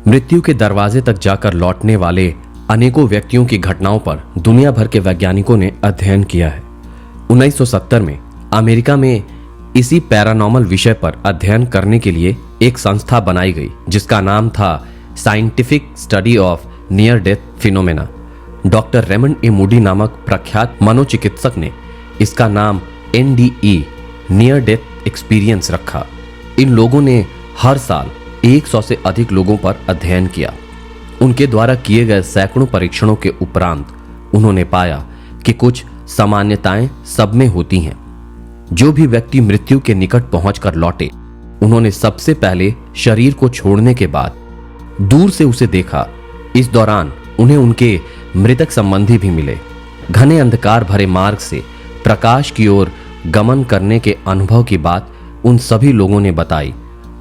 मृत्यु के दरवाजे तक जाकर लौटने वाले अनेकों व्यक्तियों की घटनाओं पर दुनिया भर के वैज्ञानिकों ने अध्ययन किया है। 1970 में अमेरिका में इसी पैरानॉर्मल विषय पर अध्ययन करने के लिए एक संस्था बनाई गई जिसका नाम था scientific study of near death phenomena. Doctor Raymond A Moody नामक प्रख्यात मनोचिकित्सक ने इसका नाम NDE नियर डेथ एक्सपीरियंस रखा। इन लोगों ने हर साल 100 से अधिक लोगों पर अध्ययन किया। उनके द्वारा किए गए सैकड़ों परीक्षणों के उपरांत उन्होंने पाया कि कुछ सामान्यताएं सब में होती हैं। जो भी व्यक्ति मृत्यु के निकट पहुंचकर लौटे, उन्होंने सबसे पहले शरीर को छोड़ने के बाद दूर से उसे देखा। इस दौरान उन्हें उनके मृतक संबंधी भी मिले। घने अंधकार भरे मार्ग से प्रकाश की ओर गमन करने के अनुभव की बात उन सभी लोगों ने बताई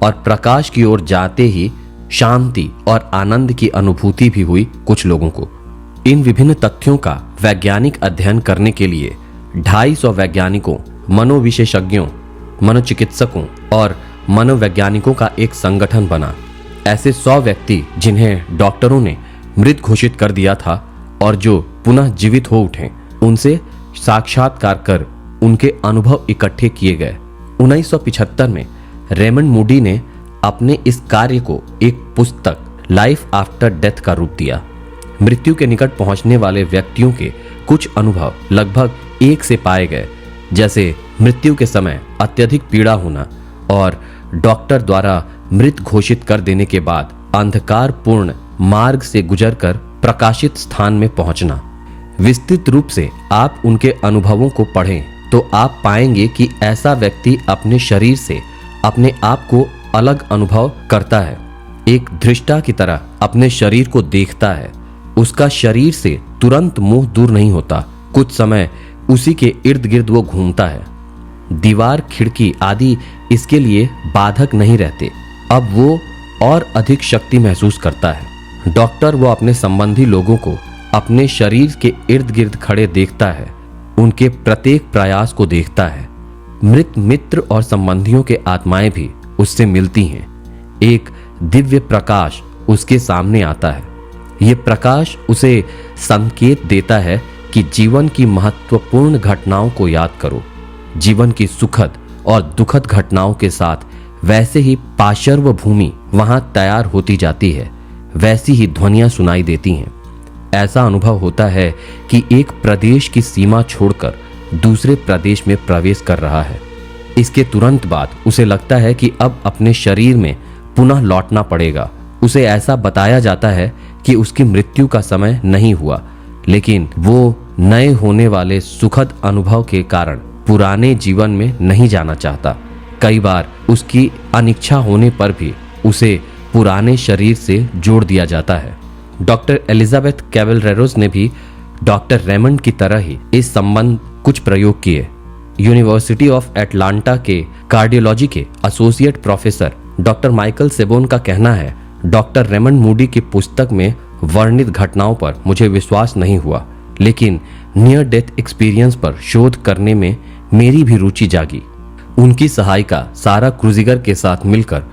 और प्रकाश की ओर जाते ही शांति और आनंद की अनुभूति भी हुई कुछ लोगों को। इन विभिन्न तथ्यों का वैज्ञानिक अध्ययन करने के लिए 250 वैज्ञानिकों, मनोविशेषज्ञों, मनोचिकित्सकों और मनोवैज्ञानिकों का एक संगठन बना। ऐसे 100 व्यक्ति जिन्हें डॉक्टरों ने मृत घोषित कर दिया था और जो पुनः जीवित हो उठे, उनसे साक्षात्कार कर उनके अनुभव इकट्ठे किए गए। 1975 में रेमंड मूडी ने अपने इस कार्य को एक पुस्तक लाइफ आफ्टर डेथ का रूप दिया। मृत्यु के निकट पहुंचने वाले व्यक्तियों के कुछ अनुभव लगभग एक से पाए गए, जैसे मृत्यु के समय अत्यधिक पीड़ा होना और डॉक्टर द्वारा मृत घोषित कर देने के बाद अंधकारपूर्ण मार्ग से गुजरकर प्रकाशित स्थान में पहुंचना। विस्तृत रूप से आप उनके अनुभवों को पढ़ें तो आप पाएंगे कि ऐसा व्यक्ति अपने शरीर से अपने आप को अलग अनुभव करता है। एक दृष्टा की तरह अपने शरीर को देखता है। उसका शरीर से तुरंत मुंह दूर नहीं होता। कुछ समय उसी के इर्द गिर्द वो घूमता है। दीवार, खिड़की आदि इसके लिए बाधक नहीं रहते। अब वो और अधिक शक्ति महसूस करता है। डॉक्टर वो अपने संबंधी लोगों को अपने शरीर के इर्द गिर्द खड़े देखता है। उनके प्रत्येक प्रयास को देखता है। मृत मित्र और संबंधियों के आत्माएं भी उससे मिलती हैं। एक दिव्य प्रकाश उसके सामने आता है। यह प्रकाश उसे संकेत देता है कि जीवन की महत्वपूर्ण घटनाओं को याद करो। जीवन की सुखद और दुखद घटनाओं के साथ वैसे ही पार्श्व भूमि वहां तैयार होती जाती है, वैसी ही ध्वनियां सुनाई देती हैं। ऐसा अनुभव होता है कि एक प्रदेश की सीमा छोड़कर दूसरे प्रदेश में प्रवेश कर रहा है। इसके तुरंत बाद उसे लगता है कि अब अपने शरीर में पुनः लौटना पड़ेगा। उसे ऐसा बताया जाता है कि उसकी मृत्यु का समय नहीं हुआ, लेकिन वो नए होने वाले सुखद अनुभव के कारण पुराने जीवन में नहीं जाना चाहता। कई बार उसकी अनिच्छा होने पर भी उसे पुराने शरीर से जोड़ दिया जाता है। डॉक्टर एलिजाबेथ कैवेलरेरोस ने भी डॉक्टर रेमंड की तरह ही इस संबंध कुछ प्रयोग किए। यूनिवर्सिटी ऑफ एटलांटा के कार्डियोलॉजी के associate professor doctor Michael SEBON का कहना है, डॉक्टर रेमंड मूडी की पुस्तक में वर्णित घटनाओं पर मुझे विश्वास नहीं हुआ, लेकिन नियर डेथ एक्सपीरियंस पर शोध करने में मेरी भी रुचि जागी। उनकी सहायिका सारा क्रूजिगर के साथ मिलकर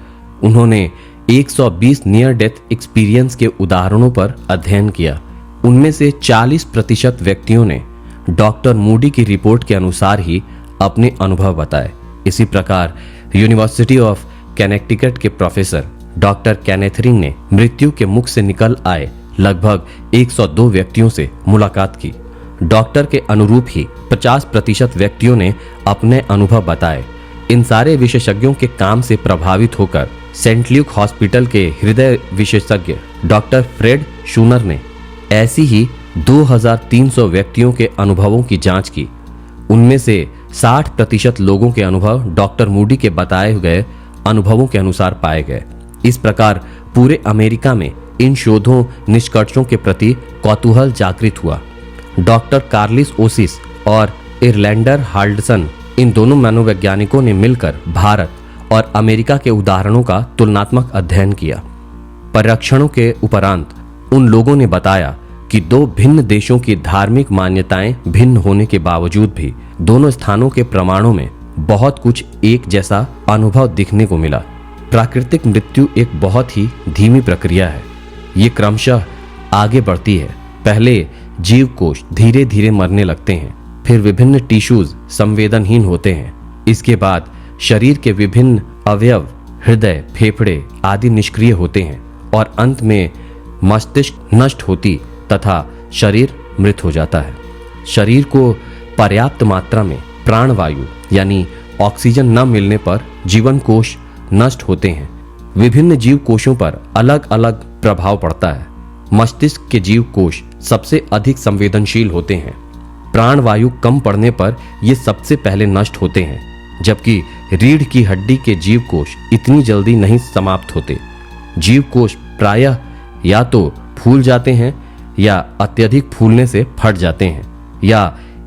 उन्होंने 120 नियर डेथ एक्सपीरियंस के उदाहरणों पर अध्ययन किया। उनमें से 40% व्यक्तियों ने डॉक्टर मूडी की रिपोर्ट के अनुसार ही अपने अनुभव बताए। इसी प्रकार यूनिवर्सिटी ऑफ कैनेक्टिकट के प्रोफेसर डॉक्टर कैनेथरिंग ने मृत्यु के मुख से निकल आए लगभग 102 व्यक्तियों से मुलाकात की। डॉक्टर के अनुरूप ही 50% व्यक्तियों ने अपने अनुभव बताए। इन सारे विशेषज्ञों के काम से प्रभावित होकर सेंट ल्यूक हॉस्पिटल के हृदय विशेषज्ञ डॉक्टर फ्रेड शूनर ने ऐसी ही 2300 व्यक्तियों के अनुभवों की जांच की। उनमें से 60% लोगों के अनुभव डॉक्टर मूडी के बताए गए अनुभवों के अनुसार पाए गए। इस प्रकार पूरे अमेरिका में इन शोधों निष्कर्षों के प्रति कौतूहल जागृत हुआ। डॉक्टर कार्लिस ओसिस और इरलैंडर हाल्डसन, इन दोनों मनोवैज्ञानिकों ने मिलकर भारत और अमेरिका के उदाहरणों का तुलनात्मक अध्ययन किया। परीक्षणों के उपरांत उन लोगों ने बताया कि दो भिन्न देशों की धार्मिक मान्यताएं भिन्न होने के बावजूद भी दोनों स्थानों के प्रमाणों में बहुत कुछ एक जैसा अनुभव दिखने को मिला। प्राकृतिक मृत्यु एक बहुत ही धीमी प्रक्रिया है। ये क्रमशः आगे बढ़ती है। पहले जीव कोश धीरे धीरे मरने लगते हैं, फिर विभिन्न टिश्यूज संवेदनहीन होते हैं। इसके बाद शरीर के विभिन्न अवयव, हृदय, फेफड़े आदि निष्क्रिय होते हैं और अंत में मस्तिष्क नष्ट होती तथा शरीर मृत हो जाता है। शरीर को पर्याप्त मात्रा में प्राणवायु यानी ऑक्सीजन न मिलने पर जीवन कोश नष्ट होते हैं। विभिन्न जीव कोशों पर अलग अलग प्रभाव पड़ता है। मस्तिष्क के जीव कोश सबसे अधिक संवेदनशील होते हैं। प्राणवायु कम पड़ने पर ये सबसे पहले नष्ट होते हैं, जबकि रीढ़ की हड्डी के जीव कोश इतनी जल्दी नहीं समाप्त होते। जीव कोश प्रायः या तो फूल जाते हैं या अत्यधिक फूलने से फट जाते हैं या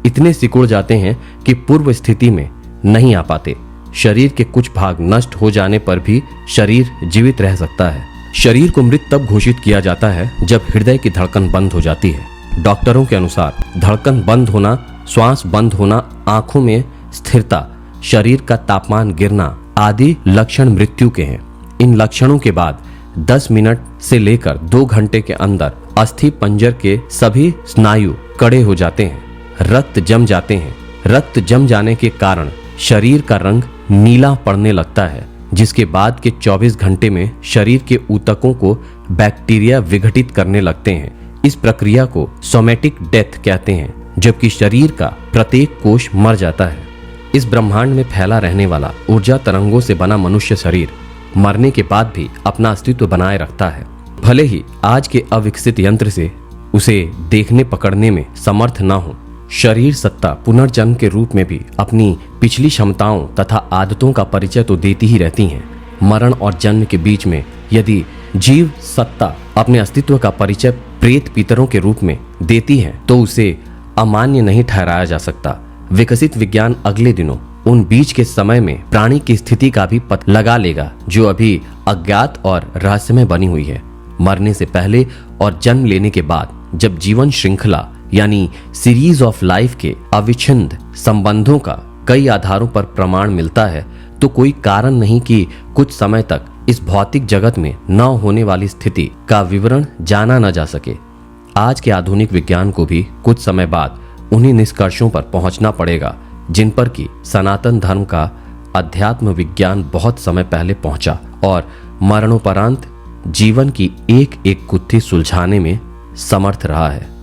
इतने सिकुड़ जाते हैं कि पूर्व स्थिति में नहीं आ पाते। शरीर के कुछ भाग नष्ट हो जाने पर भी शरीर जीवित रह सकता है। शरीर को मृत तब घोषित किया जाता है जब हृदय की धड़कन बंद हो जाती है। डॉक्टरों के अनुसार धड़कन बंद होना, श्वास बंद होना, आंखों में स्थिरता, शरीर का तापमान गिरना आदि लक्षण मृत्यु के हैं। इन लक्षणों के बाद 10 मिनट से लेकर 2 घंटे के अंदर अस्थि पंजर के सभी स्नायु कड़े हो जाते हैं, रक्त जम जाते हैं। रक्त जम जाने के कारण शरीर का रंग नीला पड़ने लगता है, जिसके बाद के 24 घंटे में शरीर के ऊतकों को बैक्टीरिया विघटित करने लगते हैं। इस प्रक्रिया को सोमैटिक डेथ कहते हैं, जबकि शरीर का प्रत्येक कोश मर जाता है। इस ब्रह्मांड में फैला रहने वाला ऊर्जा तरंगों से बना मनुष्य शरीर मरने के बाद भी अपना अस्तित्व बनाए रखता है। भले ही आज के अविकसित यंत्र से उसे देखने पकड़ने में समर्थ न हो, शरीर सत्ता पुनर्जन्म के रूप में भी अपनी पिछली क्षमताओं तथा आदतों का परिचय तो देती ही रहती हैं। मरण और जन्म के बीच में यदि जीव सत्ता अपने अस्तित्व का परिचय प्रेत पितरों के रूप में देती है तो उसे अमान्य नहीं ठहराया जा सकता। विकसित विज्ञान अगले दिनों उन बीच के समय में प्राणी की स्थिति का भी पता लगा लेगा जो अभी अज्ञात और रहस्यमय बनी हुई है। मरने से पहले और जन्म लेने के बाद जब जीवन श्रृंखला यानी सीरीज ऑफ लाइफ के अविच्छिन्न संबंधों का कई आधारों पर प्रमाण मिलता है, तो कोई कारण नहीं कि कुछ समय तक इस भौतिक जगत में न होने वाली स्थिति का विवरण जाना न जा सके। आज के आधुनिक विज्ञान को भी कुछ समय बाद उन्हीं निष्कर्षों पर पहुंचना पड़ेगा जिन पर कि सनातन धर्म का अध्यात्म विज्ञान बहुत समय पहले पहुंचा और मरणोपरांत जीवन की एक एक गुत्थी सुलझाने में समर्थ रहा है।